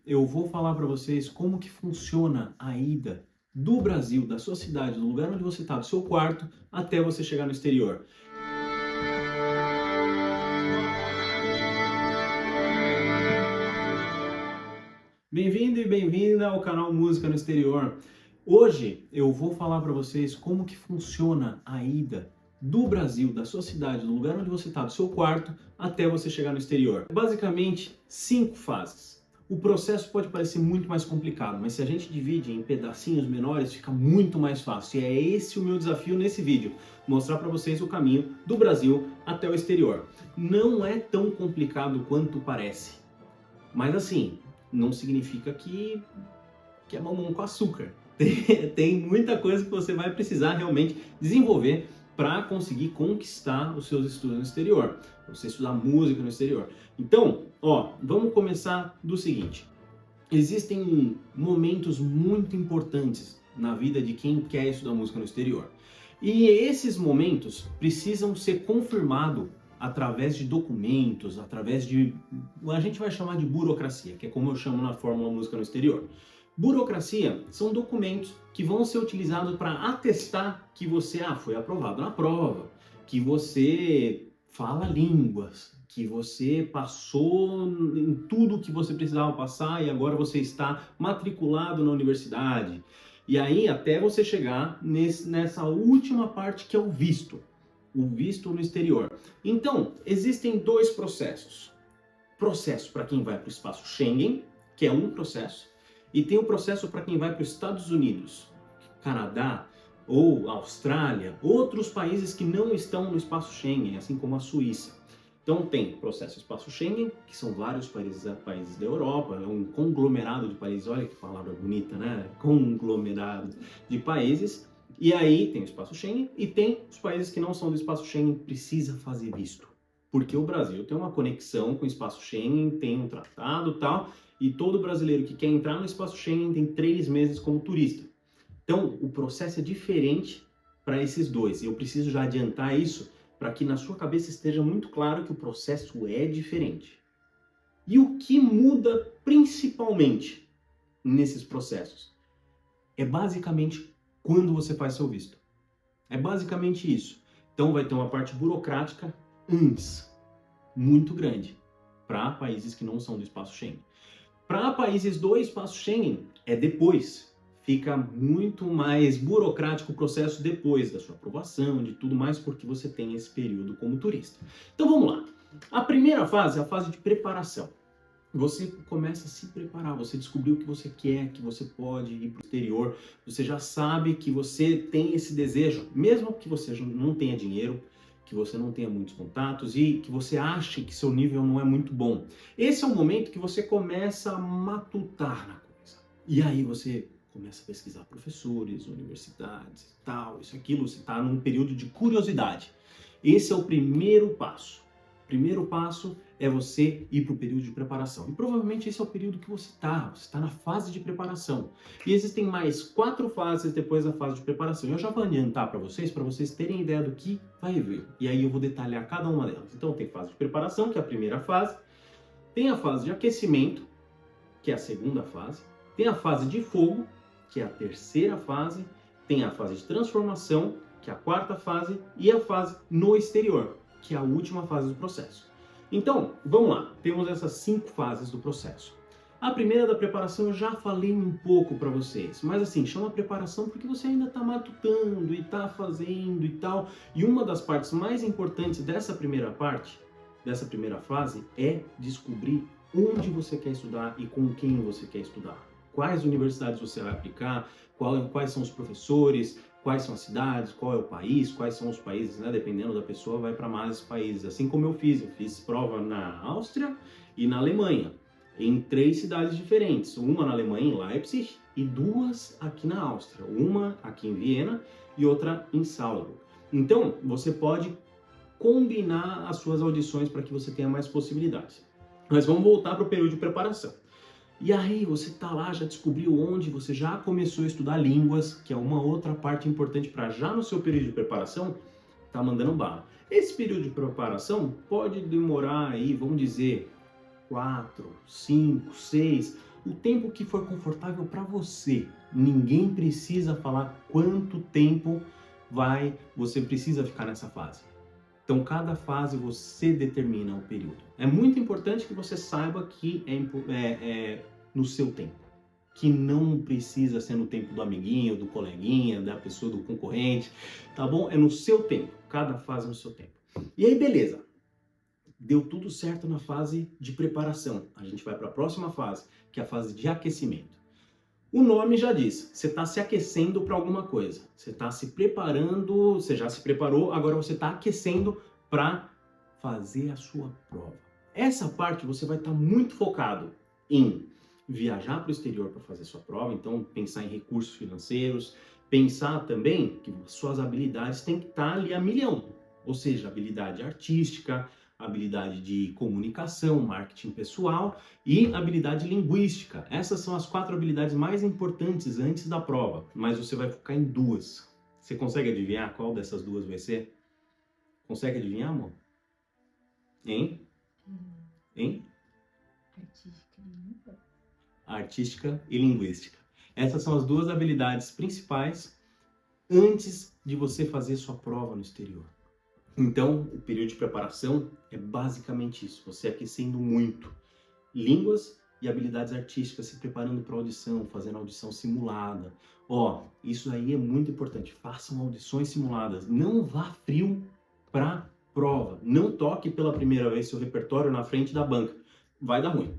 eu vou falar para vocês como que funciona a ida do Brasil, da sua cidade, do lugar onde você está, do seu quarto, até você chegar no exterior. Bem-vindo e bem-vinda ao canal Música no Exterior. Hoje eu vou falar para vocês como que funciona a ida do Brasil, da sua cidade, do lugar onde você está, do seu quarto, até você chegar no exterior. Basicamente, 5 fases. O processo pode parecer muito mais complicado, mas se a gente divide em pedacinhos menores, fica muito mais fácil. E é esse o meu desafio nesse vídeo, mostrar para vocês o caminho do Brasil até o exterior. Não é tão complicado quanto parece, mas assim, não significa que é mamão com açúcar. Tem muita coisa que você vai precisar realmente desenvolver para conseguir conquistar os seus estudos no exterior, para você estudar música no exterior. Então, vamos começar do seguinte. Existem momentos muito importantes na vida de quem quer estudar música no exterior. E esses momentos precisam ser confirmados através de documentos, através de, a gente vai chamar de burocracia, que é como eu chamo na Fórmula Música no Exterior. Burocracia são documentos que vão ser utilizados para atestar que você foi aprovado na prova, que você fala línguas, que você passou em tudo que você precisava passar e agora você está matriculado na universidade. E aí até você chegar nessa última parte que é o visto no exterior. Então, existem 2 processos. Processo para quem vai para o espaço Schengen, que é um processo, e tem o processo para quem vai para os Estados Unidos, Canadá ou Austrália, outros países que não estão no espaço Schengen, assim como a Suíça. Então tem processo espaço Schengen, que são vários países da Europa, é um conglomerado de países, olha que palavra bonita, né? Conglomerado de países. E aí tem o espaço Schengen e tem os países que não são do espaço Schengen, precisa fazer visto. Porque o Brasil tem uma conexão com o espaço Schengen, tem um tratado e tal, e todo brasileiro que quer entrar no espaço Schengen tem 3 meses como turista. Então, o processo é diferente para esses dois. E eu preciso já adiantar isso para que na sua cabeça esteja muito claro que o processo é diferente. E o que muda principalmente nesses processos? É basicamente quando você faz seu visto. É basicamente isso. Então vai ter uma parte burocrática antes, muito grande, para países que não são do espaço Schengen. Para países do espaço Schengen, é depois. Fica muito mais burocrático o processo depois da sua aprovação, de tudo mais, porque você tem esse período como turista. Então vamos lá. A primeira fase é a fase de preparação. Você começa a se preparar, você descobriu o que você quer, que você pode ir para o exterior, você já sabe que você tem esse desejo, mesmo que você não tenha dinheiro, que você não tenha muitos contatos e que você ache que seu nível não é muito bom. Esse é o momento que você começa a matutar na coisa. E aí você começa a pesquisar professores, universidades, tal, isso, aquilo, você está num período de curiosidade. Esse é o primeiro passo. O primeiro passo é você ir para o período de preparação. E provavelmente esse é o período que você está na fase de preparação. E existem mais 4 fases depois da fase de preparação. Eu já vou adiantar para vocês terem ideia do que vai vir. E aí eu vou detalhar cada uma delas. Então tem fase de preparação, que é a primeira fase. Tem a fase de aquecimento, que é a segunda fase. Tem a fase de fogo, que é a terceira fase. Tem a fase de transformação, que é a quarta fase. E a fase no exterior, que é a última fase do processo. Então, vamos lá, temos essas 5 fases do processo. A primeira da preparação eu já falei um pouco para vocês, mas assim, chama preparação porque você ainda está matutando e está fazendo e tal. E uma das partes mais importantes dessa primeira parte, dessa primeira fase, é descobrir onde você quer estudar e com quem você quer estudar. Quais universidades você vai aplicar, quais são os professores, quais são as cidades, qual é o país, quais são os países, né? Dependendo da pessoa, vai para mais países. Assim como eu fiz prova na Áustria e na Alemanha, em 3 cidades diferentes. Uma na Alemanha, em Leipzig, e 2 aqui na Áustria. Uma aqui em Viena e outra em Salzburg. Então, você pode combinar as suas audições para que você tenha mais possibilidades. Mas vamos voltar para o período de preparação. E aí você tá lá, já descobriu onde, você já começou a estudar línguas, que é uma outra parte importante para já no seu período de preparação, tá mandando bala. Esse período de preparação pode demorar aí, vamos dizer, 4, 5, 6, o tempo que for confortável para você. Ninguém precisa falar quanto tempo você precisa ficar nessa fase. Então, cada fase você determina o período. É muito importante que você saiba que é no seu tempo. Que não precisa ser no tempo do amiguinho, do coleguinha, da pessoa, do concorrente, tá bom? É no seu tempo. Cada fase no seu tempo. E aí, beleza. Deu tudo certo na fase de preparação. A gente vai para a próxima fase, que é a fase de aquecimento. O nome já diz, você está se aquecendo para alguma coisa. Você está se preparando, você já se preparou, agora você está aquecendo para fazer a sua prova. Essa parte você vai estar muito focado em viajar para o exterior para fazer sua prova, então pensar em recursos financeiros, pensar também que suas habilidades têm que estar ali a milhão, ou seja, habilidade artística, habilidade de comunicação, marketing pessoal e habilidade linguística. Essas são as 4 habilidades mais importantes antes da prova, mas você vai focar em 2. Você consegue adivinhar qual dessas 2 vai ser? Consegue adivinhar, amor? Hein? Hein? Artística e linguística. Essas são as 2 habilidades principais antes de você fazer sua prova no exterior. Então, o período de preparação é basicamente isso, você aquecendo muito. Línguas e habilidades artísticas, se preparando para audição, fazendo audição simulada. Isso aí é muito importante, façam audições simuladas, não vá frio para prova. Não toque pela primeira vez seu repertório na frente da banca, vai dar ruim.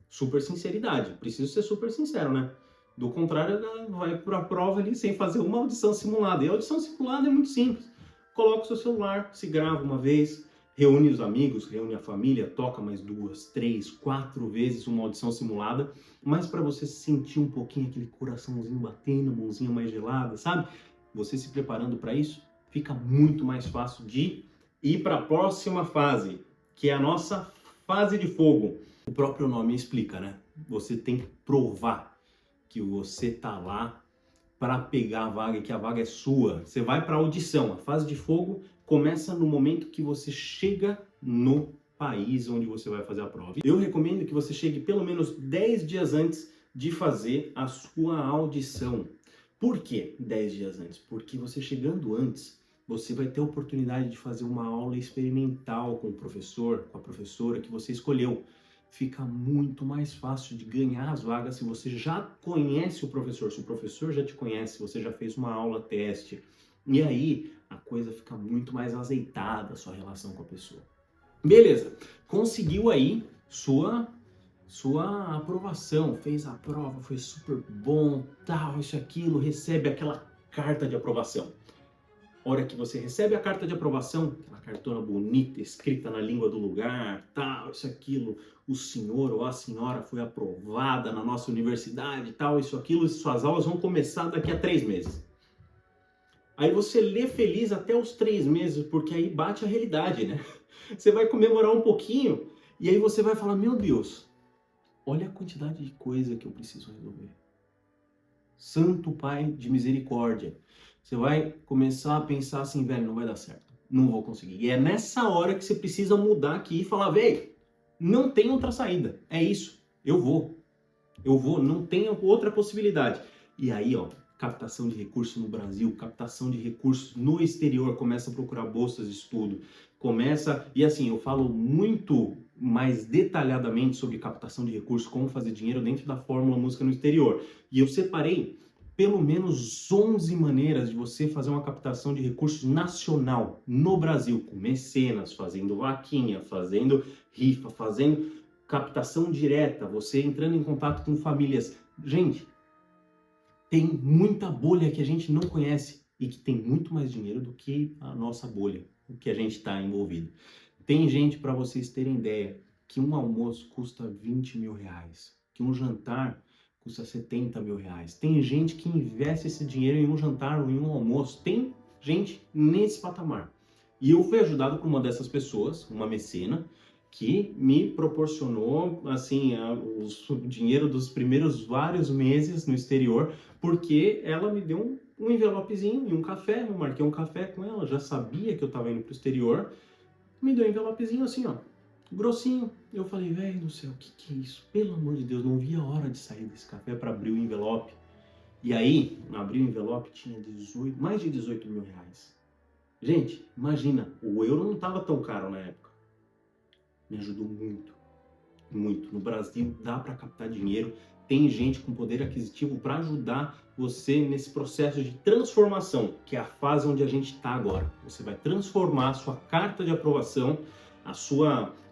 Super sinceridade, preciso ser super sincero, né? Do contrário, vai para a prova ali sem fazer uma audição simulada. E a audição simulada é muito simples. Coloca o seu celular, se grava uma vez, reúne os amigos, reúne a família, toca mais 2, 3, 4 vezes uma audição simulada, mas para você sentir um pouquinho aquele coraçãozinho batendo, mãozinha mais gelada, sabe? Você se preparando para isso, fica muito mais fácil de ir para a próxima fase, que é a nossa fase de fogo. O próprio nome explica, né? Você tem que provar que você tá lá para pegar a vaga e que a vaga é sua. Você vai para a audição. A fase de fogo começa no momento que você chega no país onde você vai fazer a prova. Eu recomendo que você chegue pelo menos 10 dias antes de fazer a sua audição. Por que 10 dias antes? Porque você chegando antes, você vai ter a oportunidade de fazer uma aula experimental com o professor, com a professora que você escolheu. Fica muito mais fácil de ganhar as vagas se você já conhece o professor, se o professor já te conhece, se você já fez uma aula teste. E aí a coisa fica muito mais azeitada, a sua relação com a pessoa. Beleza, conseguiu aí sua aprovação, fez a prova, foi super bom, tal, isso, aquilo, recebe aquela carta de aprovação. Hora que você recebe a carta de aprovação, aquela cartona bonita, escrita na língua do lugar, tal, isso, aquilo, o senhor ou a senhora foi aprovada na nossa universidade, tal, isso, aquilo, e suas aulas vão começar daqui a 3 meses. Aí você lê feliz até os 3 meses, porque aí bate a realidade, né? Você vai comemorar um pouquinho, e aí você vai falar, meu Deus, olha a quantidade de coisa que eu preciso resolver. Santo Pai de misericórdia. Você vai começar a pensar assim, velho, não vai dar certo, não vou conseguir. E é nessa hora que você precisa mudar aqui e falar, velho, não tem outra saída, é isso, eu vou, não tem outra possibilidade. E aí, captação de recursos no Brasil, captação de recursos no exterior, começa a procurar bolsas de estudo, e assim, eu falo muito mais detalhadamente sobre captação de recursos, como fazer dinheiro dentro da Fórmula Música no Exterior. E eu separei pelo menos 11 maneiras de você fazer uma captação de recursos nacional no Brasil, com mecenas, fazendo vaquinha, fazendo rifa, fazendo captação direta, você entrando em contato com famílias. Gente, tem muita bolha que a gente não conhece e que tem muito mais dinheiro do que a nossa bolha, o que a gente está envolvido. Tem gente, para vocês terem ideia, que um almoço custa 20 mil reais, que um jantar custa 70 mil reais. Tem gente que investe esse dinheiro em um jantar ou em um almoço. Tem gente nesse patamar. E eu fui ajudado por uma dessas pessoas, uma mecena, que me proporcionou assim, o dinheiro dos primeiros vários meses no exterior, porque ela me deu um envelopezinho e um café. Eu marquei um café com ela, já sabia que eu estava indo para o exterior. Me deu um envelopezinho assim, grossinho. eu falei, velho do céu, o que é isso? Pelo amor de Deus, não via a hora de sair desse café para abrir o envelope. E aí, abri o envelope, tinha mais de 18 mil reais. Gente, imagina, o euro não estava tão caro na época. Me ajudou muito, muito. No Brasil dá para captar dinheiro, tem gente com poder aquisitivo para ajudar você nesse processo de transformação, que é a fase onde a gente está agora. Você vai transformar a sua carta de aprovação,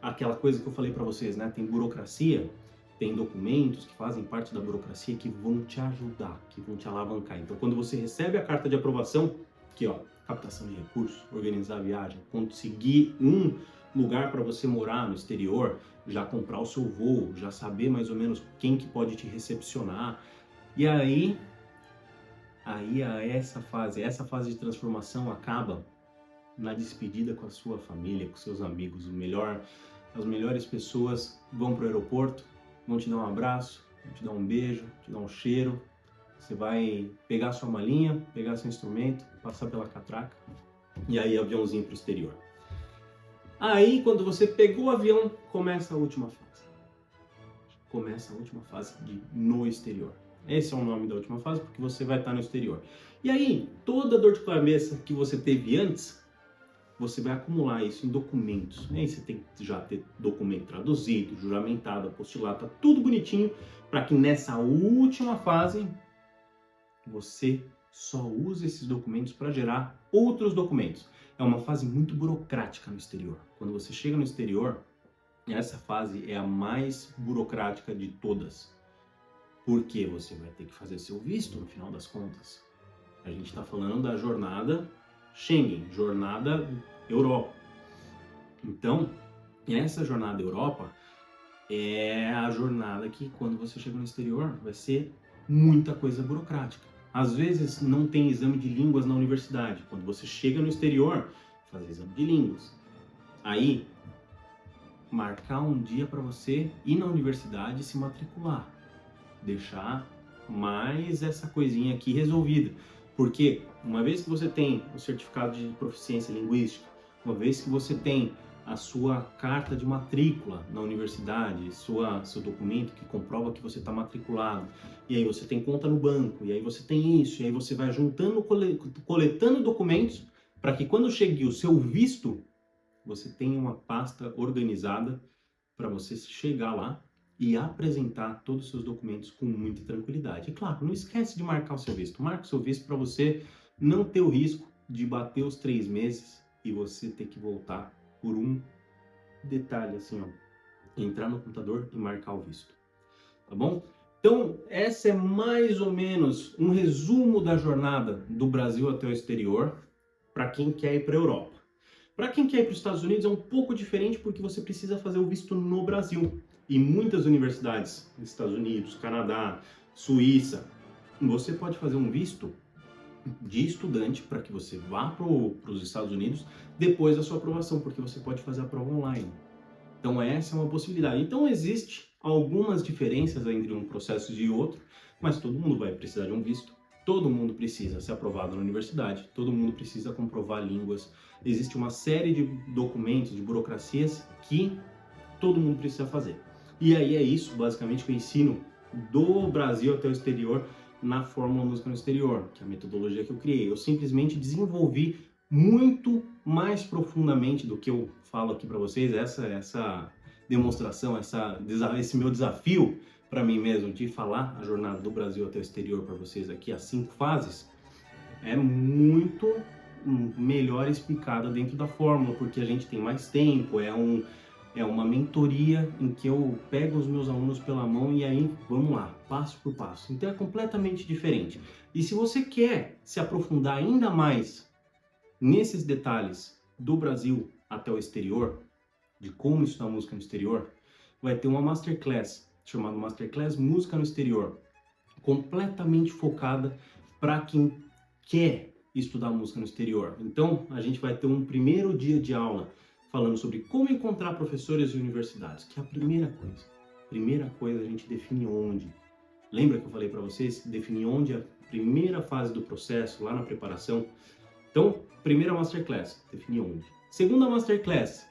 aquela coisa que eu falei para vocês, né? Tem burocracia, tem documentos que fazem parte da burocracia que vão te ajudar, que vão te alavancar. Então, quando você recebe a carta de aprovação, aqui ó, captação de recursos, organizar a viagem, conseguir um lugar para você morar no exterior, já comprar o seu voo, já saber mais ou menos quem que pode te recepcionar. E aí essa fase de transformação acaba na despedida com a sua família, com seus amigos. As melhores pessoas vão para o aeroporto, vão te dar um abraço, vão te dar um beijo, te dar um cheiro. Você vai pegar sua malinha, pegar seu instrumento, passar pela catraca e aí aviãozinho para o exterior. Aí, quando você pegou o avião, começa a última fase. Começa a última fase no exterior. Esse é o nome da última fase, porque você vai estar no exterior. E aí, toda dor de cabeça que você teve antes, você vai acumular isso em documentos. Aí você tem que já ter documento traduzido, juramentado, apostilado, tá tudo bonitinho, para que nessa última fase, você só use esses documentos para gerar outros documentos. É uma fase muito burocrática no exterior. Quando você chega no exterior, essa fase é a mais burocrática de todas. Porque você vai ter que fazer seu visto no final das contas. A gente está falando da jornada Schengen, jornada Europa. Então, essa jornada Europa é a jornada que, quando você chega no exterior, vai ser muita coisa burocrática. Às vezes não tem exame de línguas na universidade. Quando você chega no exterior, fazer exame de línguas. Aí, marcar um dia para você ir na universidade e se matricular. Deixar mais essa coisinha aqui resolvida. Porque uma vez que você tem o certificado de proficiência linguística, uma vez que você tem a sua carta de matrícula na universidade, seu documento que comprova que você está matriculado, e aí você tem conta no banco, e aí você tem isso, e aí você vai juntando, coletando documentos, para que quando chegue o seu visto, você tenha uma pasta organizada para você chegar lá e apresentar todos os seus documentos com muita tranquilidade. E claro, não esquece de marcar o seu visto. Marca o seu visto para você não ter o risco de bater os 3 meses e você ter que voltar por um detalhe assim, ó, entrar no computador e marcar o visto, tá bom? Então, essa é mais ou menos um resumo da jornada do Brasil até o exterior para quem quer ir para a Europa. Para quem quer ir para os Estados Unidos é um pouco diferente porque você precisa fazer o visto no Brasil. E muitas universidades, Estados Unidos, Canadá, Suíça, você pode fazer um visto de estudante para que você vá para os Estados Unidos depois da sua aprovação, porque você pode fazer a prova online. Então essa é uma possibilidade. Então existe algumas diferenças entre um processo e outro, mas todo mundo vai precisar de um visto, todo mundo precisa ser aprovado na universidade, todo mundo precisa comprovar línguas, existe uma série de documentos, de burocracias que todo mundo precisa fazer. E aí é isso, basicamente, que eu ensino do Brasil até o exterior na Fórmula Música no Exterior, que é a metodologia que eu criei. Eu simplesmente desenvolvi muito mais profundamente do que eu falo aqui para vocês, essa demonstração, esse meu desafio para mim mesmo de falar a jornada do Brasil até o exterior para vocês aqui, as 5 fases, é muito melhor explicada dentro da fórmula, porque a gente tem mais tempo, é uma mentoria em que eu pego os meus alunos pela mão e aí vamos lá, passo por passo. Então é completamente diferente. E se você quer se aprofundar ainda mais nesses detalhes do Brasil até o exterior, de como estudar música no exterior, vai ter uma Masterclass chamada Masterclass Música no Exterior, completamente focada para quem quer estudar música no exterior. Então a gente vai ter um primeiro dia de aula falando sobre como encontrar professores e universidades, que é a primeira coisa. Primeira coisa, a gente define onde. Lembra que eu falei para vocês? Definir onde é a primeira fase do processo, lá na preparação. Então, primeira Masterclass, definir onde. Segunda Masterclass,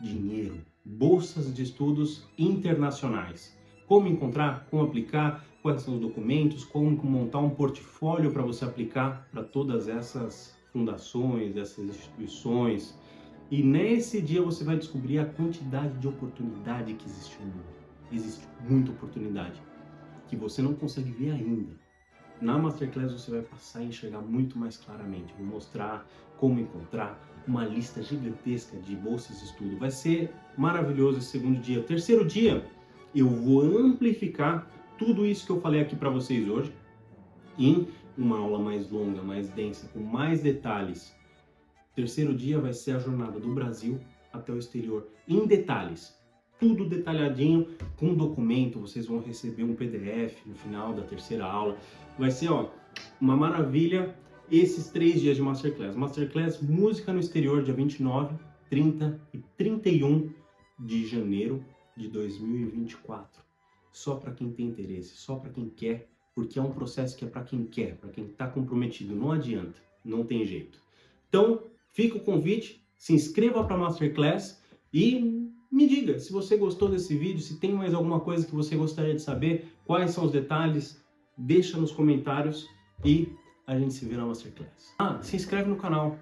dinheiro. bolsas de estudos internacionais. Como encontrar, como aplicar, quais são os documentos, como montar um portfólio para você aplicar para todas essas fundações, essas instituições. E nesse dia você vai descobrir a quantidade de oportunidade que existe no mundo. Existe muita oportunidade que você não consegue ver ainda. Na Masterclass você vai passar a enxergar muito mais claramente. Vou mostrar como encontrar uma lista gigantesca de bolsas de estudo. Vai ser maravilhoso esse segundo dia. Terceiro dia, eu vou amplificar tudo isso que eu falei aqui para vocês hoje em uma aula mais longa, mais densa, com mais detalhes. Terceiro dia vai ser a jornada do Brasil até o exterior, em detalhes. Tudo detalhadinho, com documento, vocês vão receber um PDF no final da terceira aula. Vai ser, uma maravilha esses 3 dias de Masterclass. Masterclass Música no Exterior, dia 29, 30 e 31 de janeiro de 2024. Só para quem tem interesse, só para quem quer, porque é um processo que é para quem quer, para quem está comprometido. Não adianta, não tem jeito. Então, fica o convite, se inscreva para a Masterclass e me diga se você gostou desse vídeo, se tem mais alguma coisa que você gostaria de saber, quais são os detalhes, deixa nos comentários e a gente se vê na Masterclass. Se inscreve no canal,